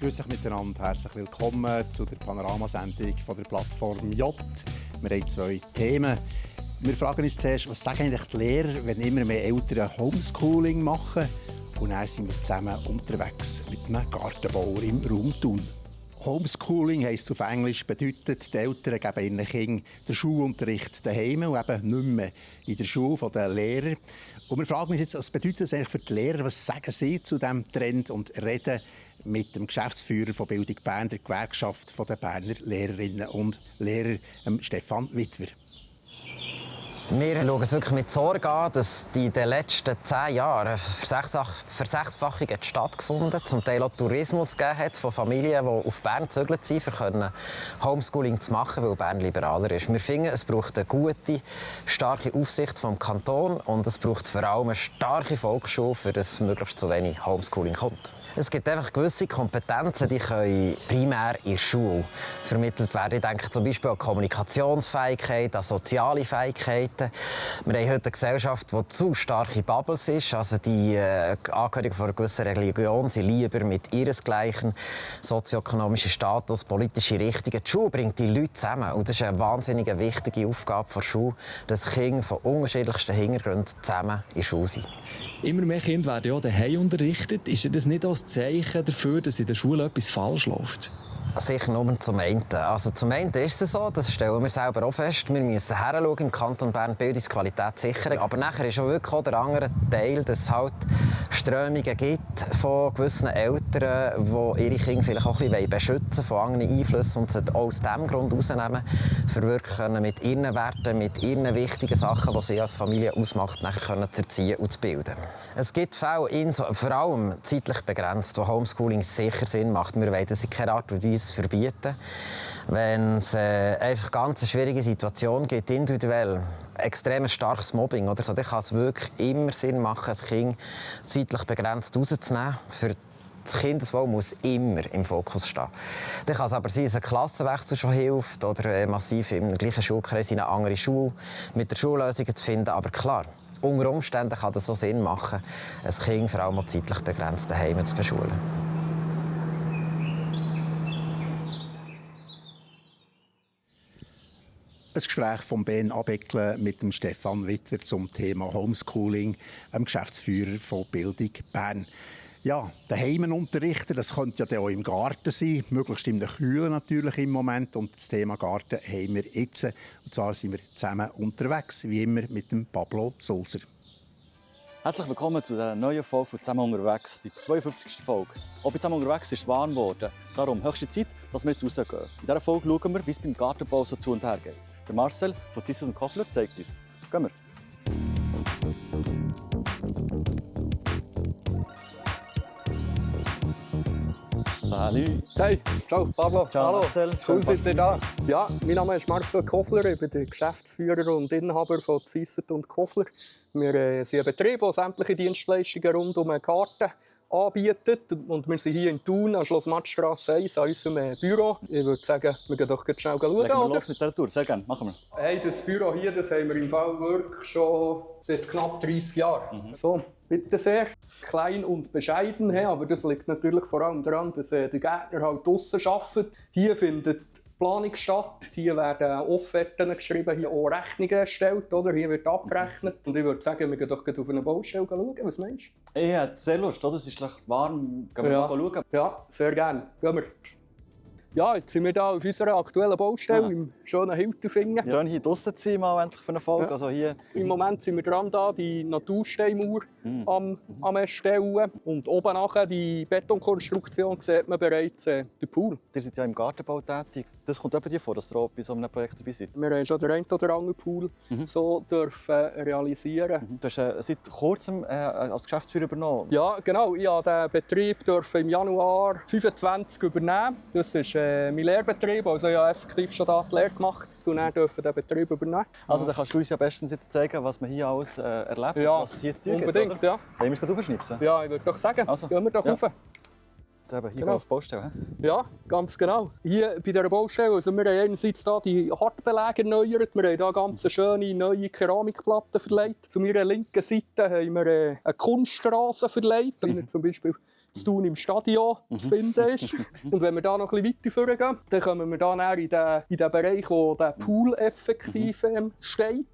Grüß euch miteinander, herzlich willkommen zu der Panoramasendung von der Plattform J. Wir haben zwei Themen. Wir fragen uns zuerst, was sagen eigentlich die Lehrer, wenn immer mehr Eltern Homeschooling machen? Und dann sind wir zusammen unterwegs mit einem Gartenbauer im Raum Thun. Homeschooling heisst auf Englisch, bedeutet, die Eltern geben ihren Kindern den Schulunterricht daheim und eben nicht mehr in der Schule der Lehrer. Und wir fragen uns jetzt, was bedeutet das eigentlich für die Lehrer? Was sagen sie zu diesem Trend? Und reden mit dem Geschäftsführer von Bildung Bern, der Gewerkschaft der Berner Lehrerinnen und Lehrer, Stefan Witwer. Wir schauen es wirklich mit Sorge an, dass in den letzten 10 Jahren eine Versechsfachung stattgefunden hat, zum Teil auch Tourismus gegeben hat von Familien, die auf Bern gezögert sind, um Homeschooling zu machen, weil Bern liberaler ist. Wir finden, es braucht eine gute, starke Aufsicht vom Kanton und es braucht vor allem eine starke Volksschule, für das möglichst zu wenig Homeschooling kommt. Es gibt einfach gewisse Kompetenzen, die können primär in der Schule vermittelt werden. Ich denke zum Beispiel an Kommunikationsfähigkeit, an soziale Fähigkeiten. Wir haben heute eine Gesellschaft, die zu stark in Bubbles ist. Also die Angehörigen von einer gewissen Religion sind lieber mit ihresgleichen sozioökonomischen Status, politische Richtungen. Die Schule bringt die Leute zusammen. Und das ist eine wahnsinnig wichtige Aufgabe der Schule, dass Kinder von unterschiedlichsten Hintergründen zusammen in der Schule sind. Immer mehr Kinder werden ja daheim unterrichtet. Ist das nicht auch ein Zeichen dafür, dass in der Schule etwas falsch läuft? Sicher nur zum einen. Also zum einen ist es so, das stellen wir selber auch fest, wir müssen hinschauen im Kanton Bern die Bildungsqualität sichern. Aber nachher ist auch wirklich auch der andere Teil, dass es halt Strömungen gibt von gewissen Eltern, die ihre Kinder vielleicht auch ein bisschen beschützen von anderen Einflüssen und sie auch aus diesem Grund rausnehmen, für wirklich mit ihren Werten, mit ihren wichtigen Sachen, die sie als Familie ausmacht, nachher zu erziehen und zu bilden. Es gibt Fälle, vor allem zeitlich begrenzt, wo Homeschooling sicher Sinn macht. Wir wollen das in keiner Art und Weise verbieten. Wenn es einfach ganz eine schwierige Situation gibt, individuell, extrem starkes Mobbing oder so, dann kann es wirklich immer Sinn machen, ein Kind zeitlich begrenzt rauszunehmen. Für das Kindeswohl muss immer im Fokus stehen. Dann kann es aber sein, dass ein Klassenwechsel schon hilft oder massiv im gleichen Schulkreis in eine andere Schule mit der Schullösungen zu finden. Aber klar, unter Umständen kann das so Sinn machen, ein Kind vor allem auch zeitlich begrenzt daheim zu beschulen. Ein Gespräch von Ben Abeckle mit dem Stefan Witwer zum Thema Homeschooling, dem Geschäftsführer von Bildung Bern. Ja, daheim unterrichten, das könnte ja auch im Garten sein, möglichst in der Kühle natürlich im Moment. Und das Thema Garten haben wir jetzt. Und zwar sind wir zusammen unterwegs, wie immer mit dem Pablo Sulzer. Herzlich willkommen zu dieser neuen Folge von «Zusammen unterwegs», die 52. Folge. Auch bei «Zusammen unterwegs» ist es warm geworden. Darum höchste Zeit, dass wir jetzt rausgehen. In dieser Folge schauen wir, wie es beim Gartenbau so zu und her geht. Der Marcel von Zissel und Koffler zeigt uns. Gehen wir. Salut. Hey, ciao Pablo. Ciao, Hallo. Marcel. Schön, seid ihr da. Ja, mein Name ist Marcel Koffler, ich bin der Geschäftsführer und Inhaber von Zissel und Koffler. Wir sind ein Betrieb, der sämtliche Dienstleistungen rund um den Garten anbietet. Und wir sind hier in Thun, an Schlossmattstrasse 1, an unserem Büro. Ich würde sagen, wir gehen doch schnell schauen. Legen wir los mit dieser Tour. Sehr gerne. Machen wir. Hey, das Büro hier, das haben wir im Fall wirklich schon seit knapp 30 Jahren. So, bitte sehr. Klein und bescheiden, aber das liegt natürlich vor allem daran, dass die Gärtner halt draussen arbeiten. Hier findet Planung statt. Hier werden Offerten geschrieben, hier auch Rechnungen erstellt. Oder? Hier wird abgerechnet. Und ich würde sagen, wir gehen doch auf eine Baustelle schauen. Was meinst du? Ich hätte sehr Lust, oder? Es ist schlecht warm. Gehen wir mal schauen? Ja, sehr gerne. Gehen wir. Ja, jetzt sind wir hier auf unserer aktuellen Baustelle im schönen Hilterfingen. Wir können hier draussen sein, mal endlich für eine Folge. Ja. Also hier. Im Moment sind wir dran, die Natursteinmauer am Erstellen. Und oben nachher die Betonkonstruktion sieht man bereits den Pool. Ihr seid ja im Gartenbau tätig. Das kommt etwa dir vor, dass ihr auch bei so einem Projekt dabei seid? Wir haben schon den einen oder anderen Pool so dürfen realisieren. Du hast seit kurzem als Geschäftsführer übernommen. Ja, genau. Ich durfte den Betrieb im Januar 2025 übernehmen. Das ist mein Lehrbetrieb, also ich habe effektiv schon da die Lehre gemacht und dann durfte den Betrieb übernehmen. Also dann kannst du uns ja bestens jetzt zeigen, was man hier alles erlebt, Ja, was es hier zu tun unbedingt, gibt, ja. Wollen wir es aufschnipsen? Ja, ich würde doch sagen, Also, gehen wir doch rauf. eben hier Genau. auf die Baustelle. Ja, ganz genau. Hier bei dieser Baustelle, also wir haben einerseits hier die Hartbeläge erneuert, wir haben hier ganz schöne neue Keramikplatten verlegt. Zu meiner linken Seite haben wir eine Kunststraße verlegt, wie zum Beispiel zu tun im Stadion zu finden ist. Und wenn wir da noch ein bisschen weiter vorgehen, dann kommen wir dann in den Bereich, wo der Pool effektiv steht.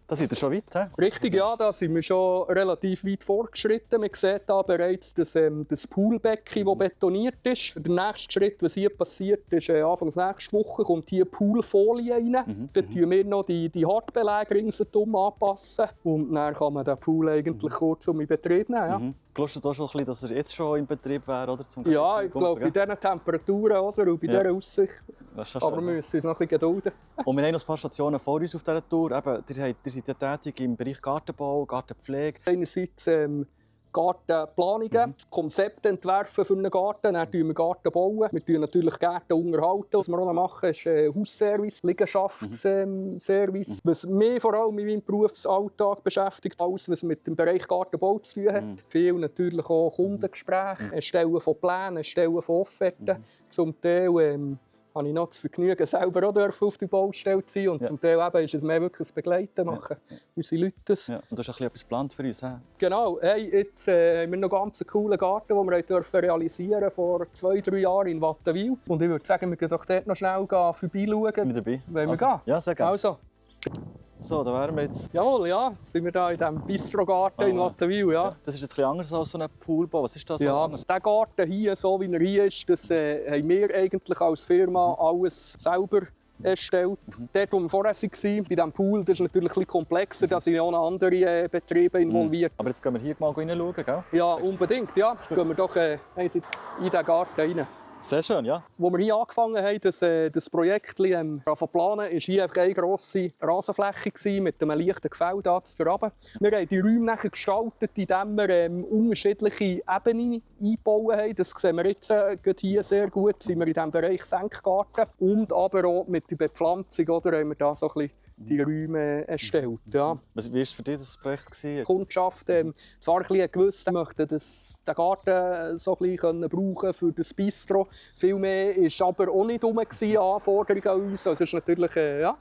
Da seid ihr schon weit, he? Richtig, ja, da sind wir schon relativ weit fortgeschritten. Man sieht hier bereits das Poolbecken, das betoniert ist. Der nächste Schritt, was hier passiert, ist Anfang nächste Woche kommt hier Poolfolie rein. Dann tun wir noch die Hartbeläge ringsherum anpassen. Und dann kann man den Pool eigentlich kurz in Betrieb nehmen. Ja. Gelustet auch schon ein bisschen, dass er jetzt schon in Betrieb wäre, oder? Ja, ich glaube, bei diesen Temperaturen oder, und bei dieser Aussicht. Das ist schon Aber schön, wir müssen uns noch ein bisschen gedulden. Und wir haben noch ein paar Stationen vor uns auf dieser Tour. Eben, ihr seid ja tätig im Bereich Gartenbau, Gartenpflege. Einerseits Gartenplanungen, Konzepte entwerfen für einen Garten, dann bauen wir Garten. Wir bauen natürlich Gärten unterhalten. Was wir auch noch machen, ist Hausservice, Liegenschaftsservice. Was mich vor allem in meinem Berufsalltag beschäftigt, alles was mit dem Bereich Gartenbau zu tun hat. Viel natürlich auch Kundengespräche, Erstellen von Plänen, Erstellen von Offerten. Zum Teil habe ich noch das Vergnügen, selber auch auf der Baustelle zu sein. Und zum Teil eben ist es mehr wirklich das Begleiten machen. Unsere Leute das. Ja, und du hast ein bisschen etwas geplant für uns. He? Genau. Hey, jetzt haben wir noch ganz einen coolen Garten, den wir realisieren durften vor 2-3 Jahren in Wattenwil. Und ich würde sagen, wir gehen doch dort noch schnell vorbeischauen. Mit dabei? Wollen wir Also, gehen? Ja, sehr gerne. Also. So, da wären wir jetzt. Jawohl, ja. Sind wir da in diesem Bistrogarten in Wattenwil, ja. Das ist jetzt etwas anders als so ein Poolbau. Was ist das? Ja, anders? der Garten hier, so wie er hier ist, das haben wir eigentlich als Firma alles selber erstellt. Dort, wo wir vorher waren, bei diesem Pool, das ist natürlich ein bisschen komplexer, da sind ja auch noch andere Betriebe involviert. Aber jetzt gehen wir hier mal reinschauen, gell? Ja, unbedingt, ja. Gehen wir doch in den Garten rein. Sehr schön, ja. Als wir hier angefangen haben, das Projekt zu planen, war hier einfach eine grosse Rasenfläche mit einem leichten Gefälle hier runter. Wir haben die Räume nachher gestaltet, indem wir unterschiedliche Ebenen eingebaut haben. Das sehen wir jetzt hier sehr gut. Sind wir in diesem Bereich Senkgarten. Und aber auch mit der Bepflanzung oder, haben wir da so ein bisschen die Räume erstellt. Ja. Wie war für dich das Projekt? Die Kundschaft zwar ein bisschen gewusst, möchte den Garten so ein bisschen brauchen für das Bistro. Viel mehr war aber auch nicht rum, Anforderungen an uns. Also, das ist natürlich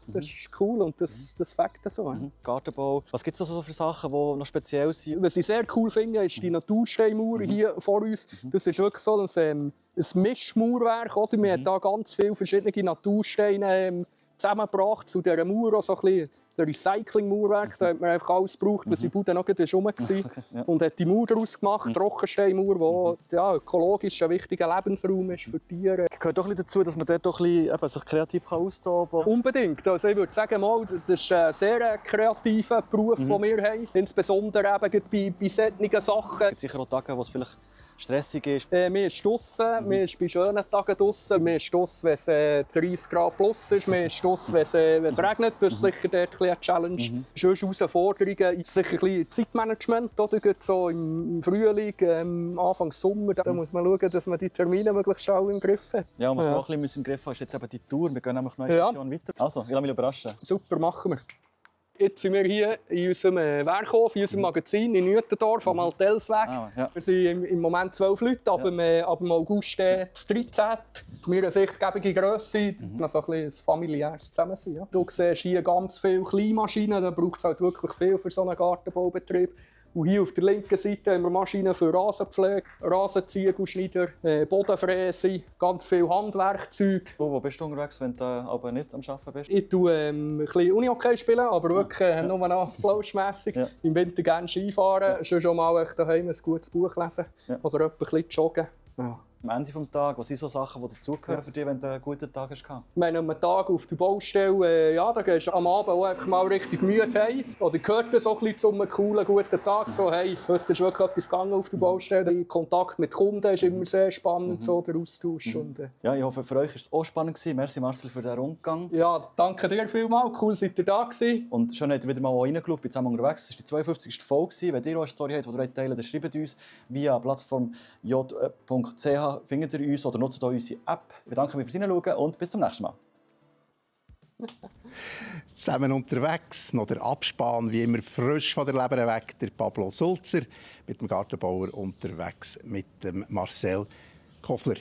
das ist cool und das fängt so. Gartenbau. Was gibt es so für Sachen, die noch speziell sind? Was ich sehr cool finde, ist die Natursteinmauer hier vor uns. Das ist wirklich so ein Mischmauerwerk. Oder? Wir haben hier ganz viele verschiedene Natursteine zusammengebracht zu dieser Mauer, auch so ein bisschen das Recycling-Mauerwerk. Da hat man einfach alles gebraucht, was in Bude noch rum war. Und hat die Mauer daraus gemacht, Trockensteinmauer, die ökologisch ein wichtiger Lebensraum ist für Tiere. Gehört doch ein bisschen dazu, dass man dort doch ein bisschen, sich kreativ austoben kann? Unbedingt. Also ich würde sagen, das ist ein sehr kreativer Beruf, den wir haben. Insbesondere eben bei solchen Sachen. Es gibt sicher auch Tage, wo es vielleicht stressig ist. Man ist draussen, man ist bei schönen Tagen draussen, man ist draussen, wenn es 30 Grad plus ist, man ist draussen, wenn es regnet. Das ist sicher dort eine Challenge. Sonst Herausforderungen, sicher ein bisschen Zeitmanagement. Oder? So im Frühling, Anfang Sommer, da muss man schauen, dass man die Termine möglichst schnell im Griff hat. Ja, was man auch ein bisschen im Griff haben, ist jetzt eben die Tour. Wir gehen nämlich noch eine Station weiter. Also, ich lasse mich überraschen. Super, machen wir. Jetzt sind wir hier in unserem Werkhof, in unserem Magazin in Nütendorf am Altelsweg. Wir sind im Moment 12 Leute, ab dem August das 13. Aus meiner Sicht gebige Grösse, also ein familiäres Zusammensein. Ja. Du siehst hier ganz viele Kleinmaschinen, da braucht es halt wirklich viel für so einen Gartenbaubetrieb. Und hier auf der linken Seite haben wir Maschinen für Rasenpflege, Rasenziegelschneider, Bodenfräse, ganz viel Handwerkzeug. Wo bist du unterwegs, wenn du aber nicht am Arbeiten bist? Ich spiele ein bisschen Unihockey, aber wirklich nur noch flauschmässig. Ja. Im Winter gerne Skifahren, schon mal daheim ein gutes Buch lesen oder ein bisschen joggen. Ja. Am Ende des Tages, was sind so Sachen, die dazugehören für dich, wenn du einen guten Tag hast? Ich meine, am Tag auf der Baustelle, da gehst du am Abend auch einfach mal richtig müde heim. Oder gehört das auch ein bisschen zu einem coolen, guten Tag? So, hey, heute ist wirklich etwas gegangen auf der Baustelle. Der Kontakt mit Kunden ist immer sehr spannend, so, der Austausch. Und, ja, ich hoffe, für euch war es auch spannend gewesen. Merci Marcel für den Rundgang. Ja, danke dir vielmals. Cool, seid ihr da gewesen. Und schön, dass ihr wieder mal reingeschaut bei «Zusammen unterwegs». Das war die 52. Folge. Wenn ihr auch eine Story habt, die ihr teilen wollt, dann schreibt uns via Plattform j.ch. Findet ihr uns oder nutzt unsere App. Wir danken euch fürs Hineinschauen und bis zum nächsten Mal. Zusammen unterwegs, noch der Abspann, wie immer frisch von der Leber weg, der Pablo Sulzer mit dem Gartenbauer unterwegs mit dem Marcel Koffler.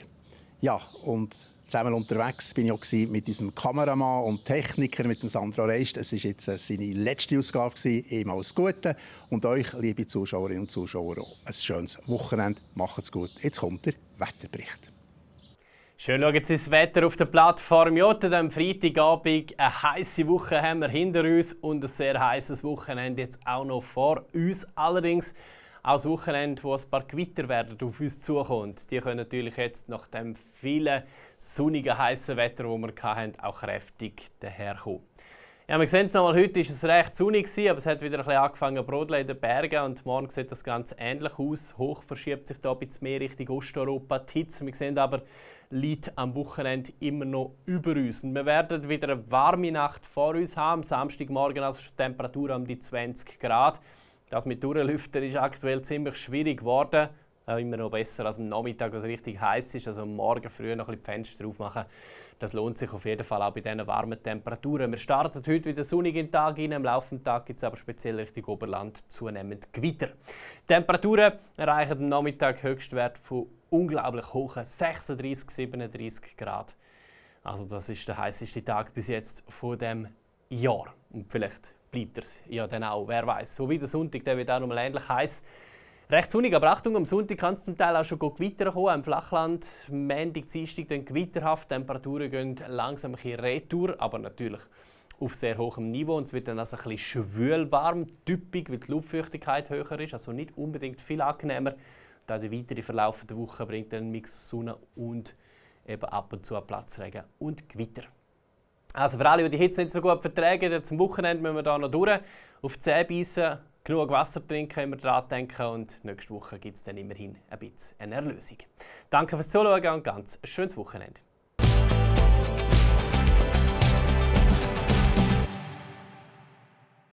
Ja, und zusammen unterwegs bin ich auch mit unserem Kameramann und Techniker, mit dem Sandro Reist. Es war jetzt seine letzte Ausgabe, ihm alles Gute. Und euch, liebe Zuschauerinnen und Zuschauer, auch ein schönes Wochenende. Macht's gut. Jetzt kommt der Wetterbericht. Schön schauen Sie das Wetter auf der Plattform J. Am Freitagabend eine heisse Woche haben wir hinter uns und ein sehr heißes Wochenende jetzt auch noch vor uns. Allerdings auch das Wochenende, wo ein paar Gewitter werden auf uns zukommen. Die können natürlich jetzt nach dem vielen sonnigen, heißen Wetter, das wir hatten, auch kräftig daherkommen. Ja, wir sehen es nochmal, heute war es recht sonnig, aber es hat wieder ein bisschen angefangen zu brodeln in den Bergen und morgen sieht das Ganze ähnlich aus. Hoch verschiebt sich da ein bisschen mehr Richtung Osteuropa. Die Hitze, wir sehen aber, liegt am Wochenende immer noch über uns. Und wir werden wieder eine warme Nacht vor uns haben. Am Samstagmorgen also schon Temperaturen um die 20 Grad. Das mit Durchlüften ist aktuell ziemlich schwierig geworden. Immer noch besser als am Nachmittag, als es richtig heiß ist. Also am Morgen früh noch ein bisschen die Fenster aufmachen. Das lohnt sich auf jeden Fall auch bei diesen warmen Temperaturen. Wir starten heute wieder sonnig in den Tag rein. Am laufenden Tag gibt es aber speziell Richtung Oberland zunehmend Gewitter. Die Temperaturen erreichen am Nachmittag Höchstwert von unglaublich hohen 36, 37 Grad. Also das ist der heißeste Tag bis jetzt von dem Jahr. Und vielleicht bleibt es ja dann auch, wer weiß. So wie der Sonntag, der wird auch noch mal ähnlich heiß. Recht sonnig, aber Achtung, am Sonntag kann es zum Teil auch schon Gewitter kommen. Im Flachland, Montag, Dienstag dann gewitterhaft. Die Temperaturen gehen langsam ein bisschen retour, aber natürlich auf sehr hohem Niveau. Und es wird dann also ein bisschen schwül warm, typisch, weil die Luftfeuchtigkeit höher ist. Also nicht unbedingt viel angenehmer. Da der weitere Verlauf der Woche bringt dann einen Mix Sonne und eben ab und zu Platzregen und Gewitter. Also für alle, die die Hitze nicht so gut vertragen, zum Wochenende müssen wir hier noch durch. Auf die Zähne beißen, genug Wasser trinken, immer daran denken und nächste Woche gibt es dann immerhin ein bisschen eine Erlösung. Danke fürs Zuschauen und ganz ein schönes Wochenende.